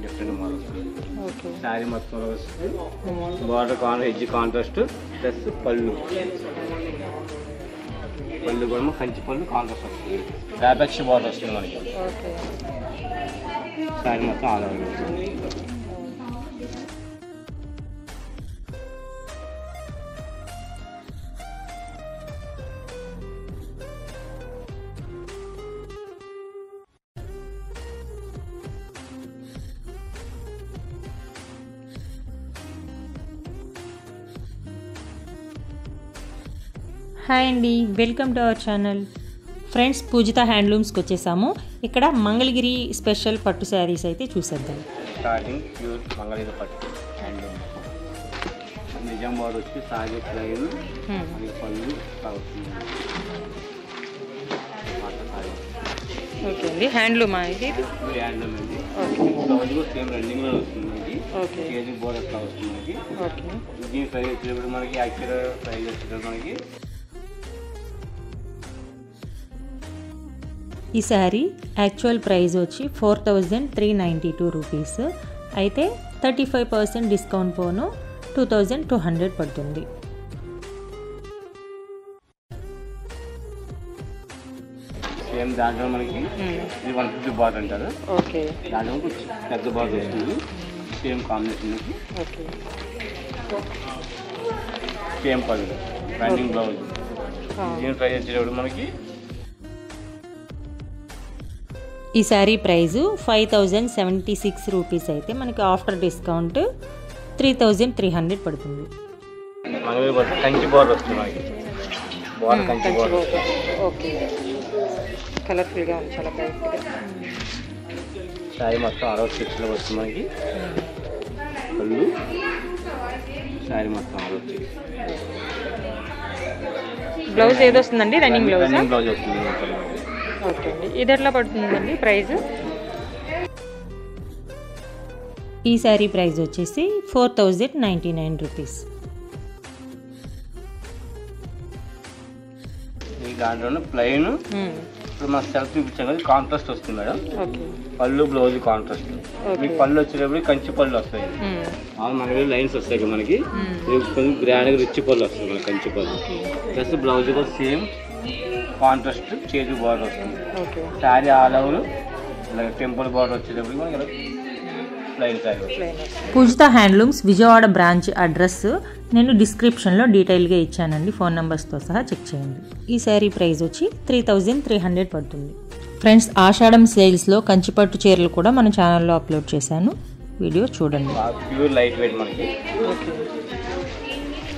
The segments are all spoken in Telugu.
Different models. శారీ మొత్తం వస్తుంది, బార్డర్ ఎడ్జ్ కాంట్రాస్ట్ ప్లస్ పళ్ళు కూడా కంచి పళ్ళు కాంట్రాస్ట్ వస్తుంది. ర్యాపెక్స్ బార్డర్ వస్తుంది మనకి. శారీ మొత్తం ఆల్ ఓవర్ వస్తుంది. హాయ్ అండి, welcome to our channel. Friends, Poojitha హ్యాండ్లూమ్స్కి వచ్చేసాము. ఇక్కడ మంగళగిరి స్పెషల్ పట్టు శారీస్ అయితే చూసేద్దాం. స్టార్టింగ్ ప్యూర్ మంగళగిరి పట్టు హ్యాండ్లూమ్. నిజాం బార్డర్ వచ్చి సారీ ప్లైన్ పళ్ళు అవుతుంది. ఓకే అండి, హ్యాండ్లూమ్ ఇది హ్యాండ్లూమ్ అండి. బ్లౌజ్ కూడా సేమ్ రన్నింగ్లో వస్తుంది మనకి. కేజీ బోర్డర్ ఎట్లా వస్తుంది మనకి. దీని ప్రైస్ వచ్చేటప్పుడు మనకి యాక్చువల్ ప్రైస్ వచ్చేటప్పుడు మనకి ఈ శారీ యాక్చువల్ ప్రైస్ వచ్చి 4392 రూపీస్. అయితే 35% డిస్కౌంట్ పోను 2200 పడుతుంది. సేమ్ దాంట్లో మనకి ఇది 150 బార్డర్ అంటారు. ఓకే, దాంట్లో పెద్ద బార్డర్ వస్తుంది. సేమ్ కాంబినేషన్ సేమ్ పళ్ళు రన్నింగ్ బ్లౌజ్. దీని ప్రైస్ వచ్చేటప్పుడు మనకి ఈ శారీ ప్రైజు 5076 రూపీస్. అయితే మనకి ఆఫ్టర్ డిస్కౌంట్ 3300 పడుతుంది. కంచి బార్డర్ వస్తుంది మనకి. Border Kanchi border. ఓకే, కలర్ఫుల్గా ఉంది, చాలా బ్రైట్గా. శారీ మొత్తం 66లో వస్తుంది మనకి. పళ్ళు శారీ మొత్తం 66. బ్లౌజ్ ఏది వస్తుందండి? Running blouse. రన్నింగ్ బ్లౌజ్ వస్తుంది. ఓకే అండి, ఇది ఎట్లా పడుతుందండి ప్రైస్? ఈ శారీ ప్రైస్ వచ్చేసి 4099 రూపీస్. ఈ దాంట్లో ప్లెయిన్ ఇప్పుడు మనం సెల్ఫ్ చూపించాం కదా, కాంట్రాస్ట్ వస్తుంది మేడం. పళ్ళు బ్లౌజ్ కాంట్రాస్ట్. మీకు పళ్ళు వచ్చేటప్పుడు కంచి పళ్ళు వస్తాయి. మనకి లైన్స్ వస్తాయి కదా మనకి. కొంచెం గ్రాండ్గా రిచ్ పళ్ళు వస్తుంది మనకి కంచి పళ్ళు. ప్లస్ బ్లౌజ్ కూడా సేమ్ కాంట్రాస్ట్ చేతి బార్డర్ వస్తుంది. Sari all over temple border వచ్చేటప్పుడు మనకి ప్లెయిన్ శారీ. పూజిత హ్యాండ్లూమ్స్ విజయవాడ బ్రాంచ్ అడ్రస్ నేను డిస్క్రిప్షన్లో డీటెయిల్గా ఇచ్చానండి, ఫోన్ నెంబర్స్తో సహా చెక్ చేయండి. ఈ శారీ ప్రైస్ వచ్చి 3300 పడుతుంది. ఫ్రెండ్స్, ఆషాఢం సేల్స్లో కంచిపట్టు చీరలు కూడా మన ఛానల్లో అప్లోడ్ చేశాను, వీడియో చూడండి. ప్యూర్ లైట్ వెయిట్ మనకి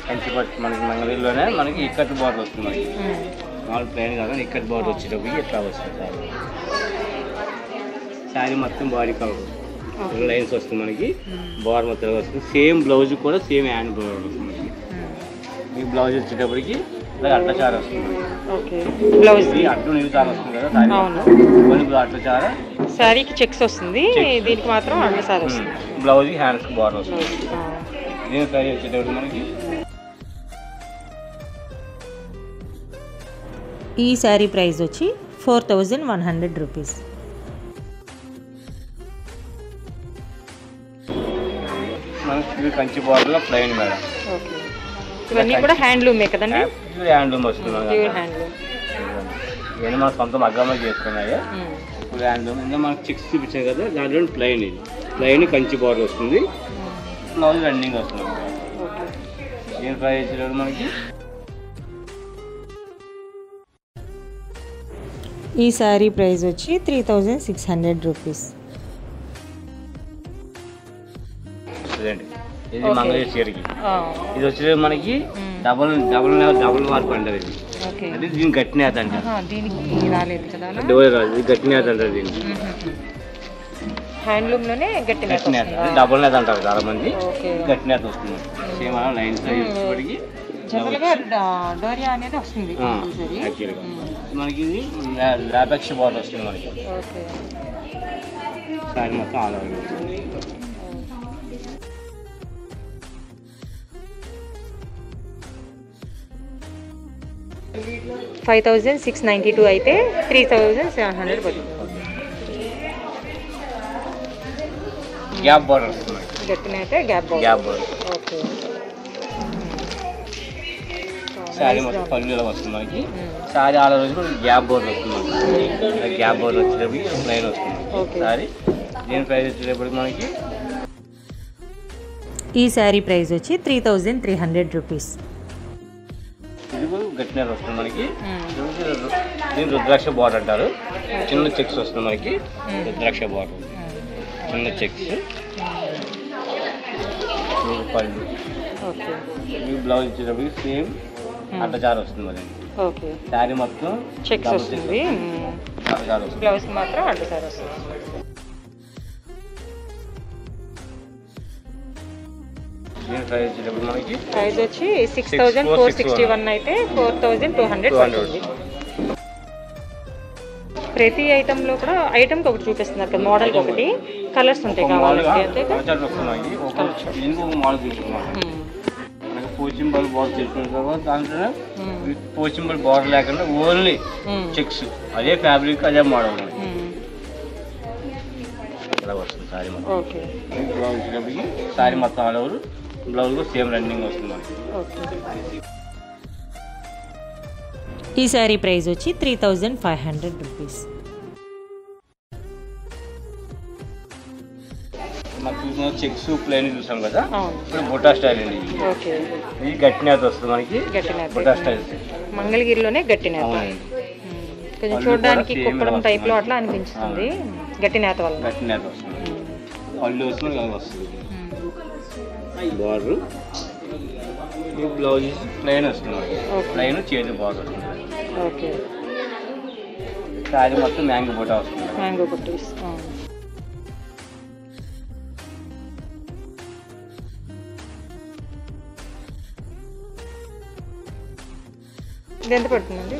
కంచిపట్టు. మనకి మంగళగిరిలోనే మనకి ఇక్కట్ బార్డర్ వస్తుంది మనకి. మామూలు ప్లెయిన్ కాదు, ఇక్కట్ బార్డర్ వచ్చేటప్పుడు ఎట్లా వస్తుంది. శారీ మొత్తం బాడీ కలర్ లైన్స్ వస్తుంది మనకి. బార్డర్ మొత్తం వస్తుంది. సేమ్ బ్లౌజ్ కూడా సేమ్ హ్యాండ్ బార్డర్ వస్తుంది మనకి. ఈ బ్లౌజ్ వచ్చేటప్పటికి అట్లచార వస్తుంది. బ్లౌజ్ అడ్డు నిలుచార వస్తుంది కదా, కొన్ని అట్లచార. శారీకి చెక్స్ వస్తుంది, దీనికి మాత్రం అట్లచార వస్తుంది. బ్లౌజ్ హ్యాండ్స్ బార్డర్ వస్తుంది. దీని ప్రైస్ వచ్చేటప్పుడు మనకి ఈ శారీ ప్రైస్ వచ్చి 4100 రూపీస్. మనకి కంచి బార్డర్లో ప్లెయిన్ మేడం. ఇవన్నీ కూడా హ్యాండ్లూమే కదండి? హ్యాండ్లూమ్ వస్తుంది. ఇవన్నీ మన సొంత మగ్గంలో చేసుకున్నాయి. ఇప్పుడు హ్యాండ్లూమ్ ఇంకా మనకి చిక్స్ చూపించాం కదా, దాంట్లో ప్లెయిన్. ఇది ప్లెయిన్ కంచి బార్డర్ వస్తుంది. బ్లౌజ్ రన్నింగ్ వస్తుంది. దీని ప్రైస్ వచ్చేటప్పుడు మనకి ఈ శారీ ప్రైస్ వచ్చి 3600 రూపీస్. ఇది మంగళగిరి చీరకి. ఇది వచ్చేది మనకి డబుల్ వర్క్ అంటారు. ఇది అది దీని గట్టి నేత అంటారు. ఇది గట్టి నేత అంటారు. దీనికి హ్యాండ్లూమ్లోనే గట్టి నేత, డబుల్ నేత అంటారు చాలా మంది. గట్టి నేత వస్తుంది. సేమ్ లైన్స్ వచ్చేప్పటికి డోరియా అనేది వస్తుంది. మనకి ఇది ర్యాపెక్స్ బార్డర్ వస్తుంది మనకి. శారీ మొత్తం ఆల్ ఓవర్ వస్తుంది. 5692 అయితే 3700 పడుతుంది. గ్యాప్ బార్డర్ వస్తుంది. గట్టినైతే గ్యాప్ బార్డర్. ఓకే. శారీ మొత్తం పళ్ళు ఇలా వస్తుంది మనకి. శారీ ఆల్ రోజు గ్యాప్ బోర్డర్ వస్తుంది. గ్యాప్ బోర్డర్ వచ్చేటప్పటికి ప్లైన్ వస్తుంది శారీ. దీని ప్రైస్ వచ్చేటప్పటికి మనకి ఈ శారీ ప్రైస్ వచ్చి 3300 రూపీస్. ఇది గట్టినర్ వస్తుంది మనకి. దీని రుద్రాక్ష బార్డర్ అంటారు. చిన్న చెక్స్ వస్తుంది మనకి. రుద్రాక్ష బార్డర్ చిన్న చెక్స్. పళ్ళు బ్లౌజ్ వచ్చేటప్పటికి సేమ్ అడ్డచారు వస్తుంది మరి. శారీ మొత్తం చెక్స్ వస్తుంది. బ్లౌజ్ మాత్రం అడ్డచారు వస్తుంది. మనకి ప్రైస్ వచ్చి 6461 అయితే 4200 పడుతుంది. ప్రతి ఐటమ్ లో కూడా ఐటమ్ ఒకటి చూపిస్తున్నారు కదా, మోడల్ ఒకటి, కలర్స్ ఉంటాయి కావాలంటే. అంతే పోచింబల్ బార్డర్ చేసుకున్న తర్వాత దాంట్లో పోచింబల్ బార్డర్ లేకుండా ఓన్లీ చెక్స్, అదే ఫ్యాబ్రిక్, అదే మోడల్ అలా వస్తుంది శారీ మొత్తం. బ్లౌజ్ వచ్చేటప్పటికి శారీ మొత్తం ఆల్ ఓవర్ బ్లౌజ్ కూడా సేమ్ రన్నింగ్ వస్తుంది మనకి. ఈ శారీ ప్రైస్ వచ్చి 3500 రూపీస్. మనకు చూసిన చెక్స్ ప్లెయిన్ చూసాం కదా, ఇప్పుడు బుట్టా స్టైల్ అండి. ఇది గట్టినేత వస్తుంది మనకి. బుట్టా స్టైల్ మంగళగిరిలోనే గట్టినేత. కొంచెం చూడడానికి కుప్పడం టైప్ లో అట్లా అనిపించింది. గట్టినేత వల్ల గట్టినేత వస్తుంది. పళ్ళు వస్తుంది, ఇలా వస్తుంది బార్డర్. ఈ బ్లౌజ్ ప్లెయిన్ వస్తుంది. ప్లెయిన్ చేతి బార్డర్ వస్తుంది. శారీ మొత్తం మ్యాంగో బుట్టా వస్తుంది. మ్యాంగో బుట్టీస్. ఇది ఎంత పడుతుందండి?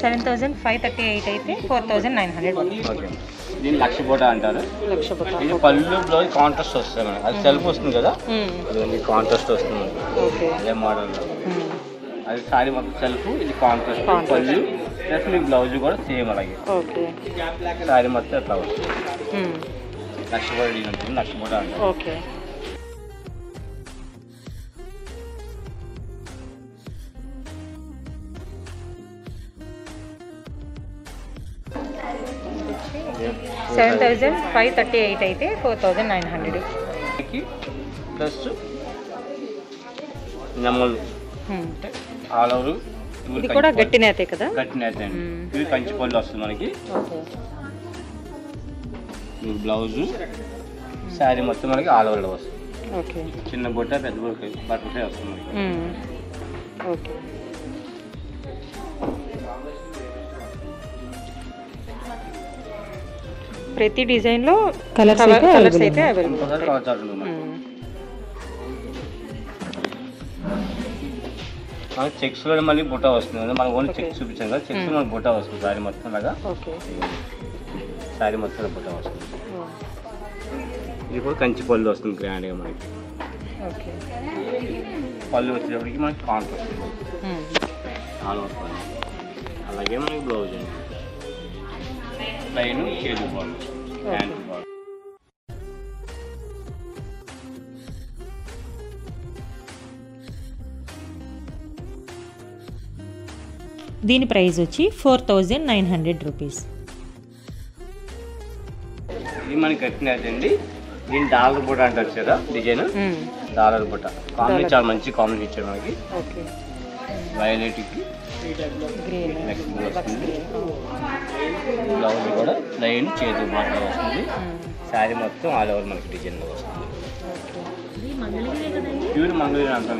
7538 అయితే 4900 పడుతుంది. దీన్ని లక్ష బుట్ట అంటారు. ఇది పళ్ళు బ్లౌజ్ కాంట్రాస్ట్ వస్తుంది మనకి. అది సెల్ఫ్ వస్తుంది కదా, అది కాంట్రాస్ట్ వస్తుంది అదే మోడల్. అది శారీ మొత్తం సెల్ఫ్, ఇది కాంట్రాస్ట్ పళ్ళు ప్లస్ మీ బ్లౌజ్ కూడా సేమ్ అలాగే. శారీ మొత్తం ఎట్లా వస్తుంది. లక్ష బుట్ట ఉంటుంది. లక్ష బుట్ట అంటారు. $7,538 అయితే 4900 ప్లస్ నెమ్మలు ఆల్ ఓవర్. ఇది కూడా గట్టి నేతే కదా, గట్టి నేతే అండి. ఇది కంచి పళ్ళు వస్తుంది మనకి. బ్లౌజ్ శారీ మొత్తం మనకి ఆల్ ఓవర్ వస్తుంది. చిన్న బుట్ట పెద్ద బుట్ట బట్టర్ఫ్లై వస్తుంది మనకి. ప్రతి డిజైన్ లో కలర్స్ అయితే అవైలబుల్. చెక్స్ లో మళ్ళీ బుట్ట వస్తుంది. మనం ఓన్లీ చెక్స్ చూపించాం కదా, చెక్స్ మనకి బుట్ట వస్తుంది శారీ మొత్తం లాగా. శారీ మొత్తం బుట్ట వస్తుంది. ఇది కూడా కంచి పళ్ళు వస్తుంది గ్రాండ్గా మనకి. పళ్ళు వచ్చేటప్పటికి మనకి కాంట్రాస్ట్ ఆల్ ఓవర్ పళ్ళు. అలాగే మనకి బ్లౌజ్ అండి ప్లెయిన్ చేతి బార్డర్, హ్యాండ్ బార్డర్. దీని ప్రైస్ వచ్చి 4900 రూపీస్. ఇది మనకి కట్టినదండి. దీని డాలర్ బుట్ట అంటారు కదా డిజైన్, డాలర్ బుట్ట కాంబినేషన్ చాలా మంచి కాంబినేషన్ ఇచ్చారు మనకి. వైలెట్ కి బ్లౌజ్ కూడా ప్లెయిన్ చేతి బార్డర్ వస్తుంది. శారీ మొత్తం ఆల్ ఓవర్ మనకి డిజైన్ లో వస్తుంది. ప్యూర్ మంగళగిరి అంటాం.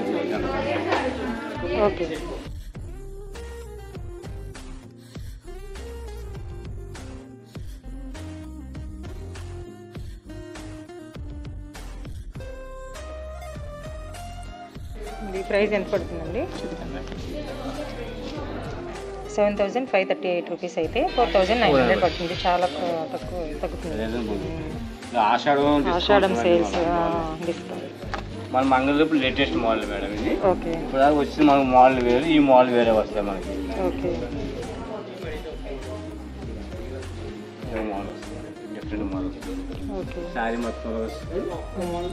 ఇది ప్రైస్ ఎంత పడుతుందండి? 7538 రూపీస్ అయితే 4900 పడుతుంది. చాలా తక్కువ తగ్గుతుంది. ఆషాఢం సేల్స్ డిస్కౌంట్. మన మంగళగిరి లేటెస్ట్ మోడల్ మేడం ఇది. ఇప్పుడు దాకా వచ్చింది మనకు మోడల్ వేరు, ఈ మోడల్ వేరే వస్తాయి మనకి. Different models. ఓకే. శారీ మొత్తం వస్తుంది,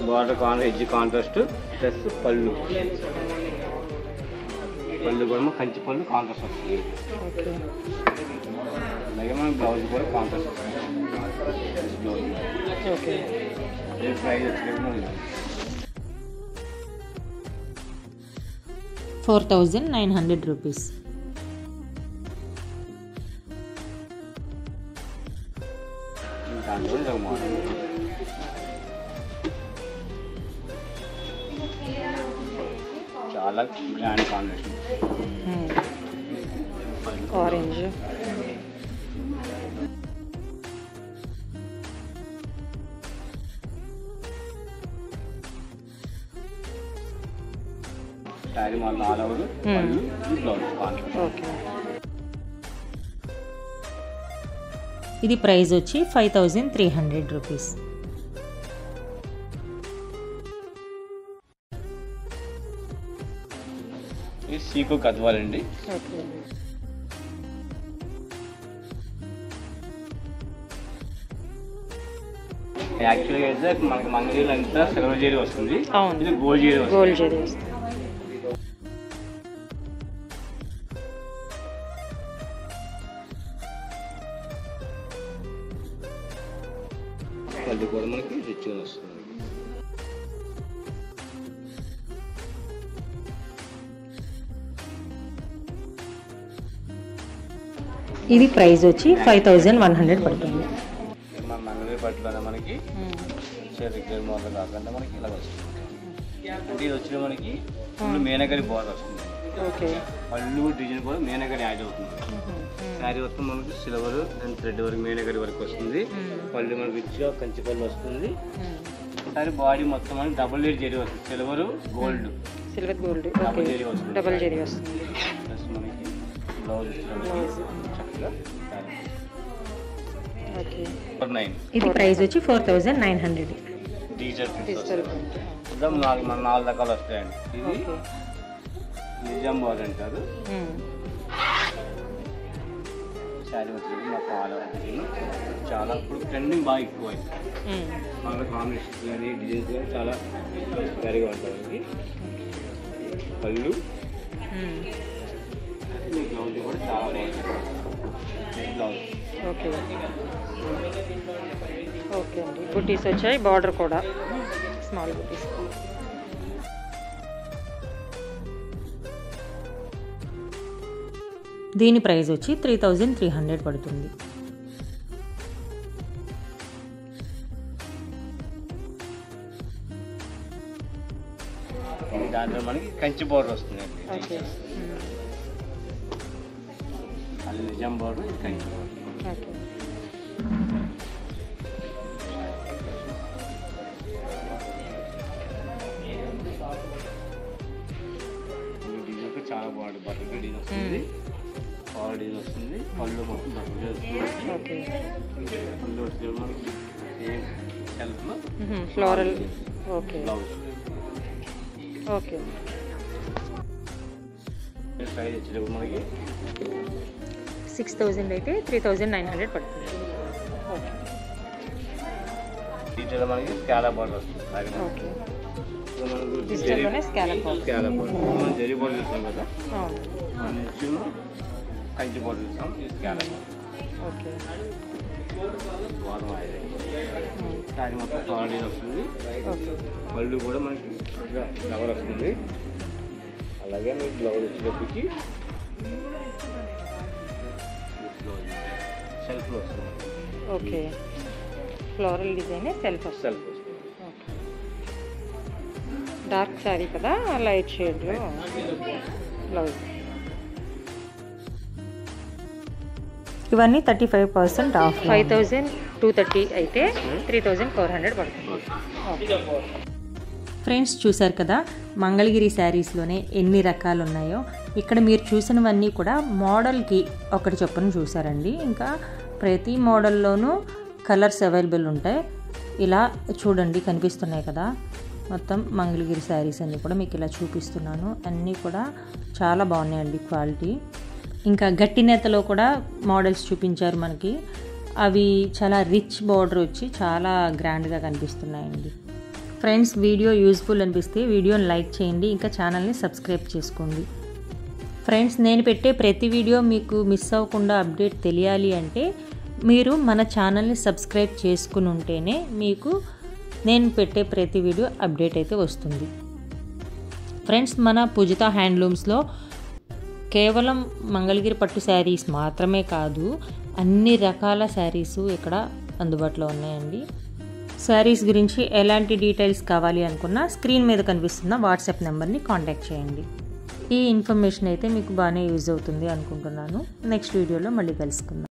బార్డర్ ఎడ్జ్ కాంట్రాస్ట్ ప్లస్ పళ్ళు కూడా కంచి పళ్ళు కాంట్రాస్ట్ వస్తుంది. ఓకే. అలాగే మన బ్లౌజ్ కూడా కాంట్రాస్ట్ వస్తుంది. Blouse okay. ప్రైస్ వచ్చేటప్పుడు 4,900 రూపీస్. దాంట్లో ఇది ఒక మోడల్. చాలా grand combination. Orange. Sari model all over పళ్ళు బ్లౌజ్ కాంట్రాస్ట్. ఓకే. ఇది ప్రైస్ వచ్చి 5,300 రూపీస్. ఇది సీకో గద్వాలండి. ఓకే. యాక్చువల్గా అయితే మనకి మంగళగిరి అంతా సిల్వర్ జరీ వస్తుంది. అవును. ఇది గోల్డ్ జరీ వస్తుంది. గోల్డ్ జరీ వస్తుంది. అది కూడా మనకి రిచ్గా వస్తుంది. ఇది ప్రైస్ వచ్చి 5,100 పడుతుంది. మన మంగళగిరి పట్టులోనే మనకి రెగ్యులర్ మోడల్ కాకుండా మనకి ఇలా వస్తుంది. అంటే ఇది వచ్చిన మనకి ఫుల్ మీనగరి బోర్డర్ వస్తుంది. ఓకే. పళ్ళు డిజైన్ కూడా మీనగరి యాడ్ అవుతుంది. శారీ వస్తుంది మనకి సిల్వర్ అండ్ థ్రెడ్ వరకు మీనగరి వరకు వస్తుంది. పళ్ళు మనకి రిచ్గా కంచి పళ్ళు వస్తుంది. శారీ బాడీ మొత్తం మనకి డబుల్ లేయర్ జరీ వస్తుంది. సిల్వర్ గోల్డ్ డబుల్ జరీ వస్తుంది. ప్లస్ మనకి బ్లౌజ్ చక్కగా ఇది ప్రైస్ వచ్చి 4,900. డిజిటల్ మన 4 రకాలు వస్తాయండి. ఇది నిజాం బార్ అంటారు. శారీ వచ్చేది మాకు చాలా ఇప్పుడు ట్రెండింగ్ బాగా ఎక్కువ అయింది. మన కాంబినేషన్ కానీ డిజైన్స్ కానీ చాలా సరిగా ఉంటుంది. పళ్ళు బ్లౌజ్ కూడా చాలా బాగుంటుంది. Blouse okay. ఓకే అండి. బుటీస్ వచ్చాయి, బార్డర్ కూడా స్మాల్ బుటీస్. దీని ప్రైస్ వచ్చి 3,300 పడుతుంది. దాంట్లో మనకి కంచి బోర్డర్ వస్తుంది. అది నిజాం బోర్డర్, కంచి బోర్డర్. చాలా బాగుంటుంది. బటర్ డిజైన్ వస్తుంది, పవర్ డిజైన్ వస్తుంది. పళ్ళు మొత్తం బటర్ వస్తుంది. పళ్ళు వచ్చి మనకి సెల్ఫ్లో floral. Okay. Blouse. Okay. Price వచ్చేటప్పుడు మనకి 6,000 అయితే 3,900 పడుతుంది. ఓకే. డీటెయిల్ మనకి స్కాలప్ బార్డర్ వస్తుంది. ఓకే. డిజిటల్లోనే స్కాలప్ బార్డర్. మనం జరీ బార్డర్ చూస్తాం కదా, అవును. కంచి బార్డర్ చూస్తాం. ఇది స్కాలప్ బార్డర్. ఓకే. శారీ మొత్తం పవర్ డిజైన్ వస్తుంది. ఓకే. పళ్ళు కూడా మనకి కవర్ వస్తుంది. అలాగే మీకు బ్లౌజ్ వచ్చేటప్పటికి సెల్ఫ్లో వస్తుంది. ఓకే. ఫ్లోరల్ డిజైన్ సెల్ఫ్ వస్తుంది. సెల్ఫ్ వస్తుంది. డార్క్ శారీ కదా, లైట్ షేడ్లో బ్లౌజ్. ఇవన్నీ 35% ఆఫ్. 5,230 అయితే 3,400 పడుతుంది. ఫ్రెండ్స్ చూసారు కదా, మంగళగిరి శారీస్లోనే ఎన్ని రకాలు ఉన్నాయో. ఇక్కడ మీరు చూసినవన్నీ కూడా మోడల్కి ఒకటి చొప్పున చూసారండి. ఇంకా ప్రతి మోడల్లోనూ కలర్స్ అవైలబుల్ ఉంటాయి. ఇలా చూడండి, కనిపిస్తున్నాయి కదా మొత్తం మంగళగిరి శారీస్ అన్నీ కూడా మీకు ఇలా చూపిస్తున్నాను. అన్నీ కూడా చాలా బాగున్నాయండి క్వాలిటీ. ఇంకా గట్టి నేతలో కూడా మోడల్స్ చూపించారు మనకి. అవి చాలా రిచ్ బార్డర్ వచ్చి చాలా గ్రాండ్గా కనిపిస్తున్నాయండి. ఫ్రెండ్స్, వీడియో యూజ్ఫుల్ అనిపిస్తే వీడియోని లైక్ చేయండి, ఇంకా ఛానల్ని సబ్స్క్రైబ్ చేసుకోండి. ఫ్రెండ్స్, నేను పెట్టే ప్రతి వీడియో మీకు మిస్ అవ్వకుండా అప్డేట్ తెలియాలి అంటే మీరు మన ఛానల్ని సబ్స్క్రైబ్ చేసుకుని ఉంటేనే మీకు నేను పెట్టే ప్రతి వీడియో అప్డేట్ అయితే వస్తుంది. ఫ్రెండ్స్, మన పూజిత హ్యాండ్లూమ్స్లో కేవలం మంగళగిరి పట్టు శారీస్ మాత్రమే కాదు, అన్ని రకాల శారీసు ఇక్కడ అందుబాటులో ఉన్నాయండి. శారీస్ గురించి ఎలాంటి డీటెయిల్స్ కావాలి అనుకున్నా స్క్రీన్ మీద కనిపిస్తున్న వాట్సాప్ నెంబర్ని కాంటాక్ట్ చేయండి. ఈ ఇన్ఫర్మేషన్ అయితే మీకు బాగానే యూజ్ అవుతుంది అనుకుంటున్నాను. నెక్స్ట్ వీడియోలో మళ్ళీ కలుసుకుందాం.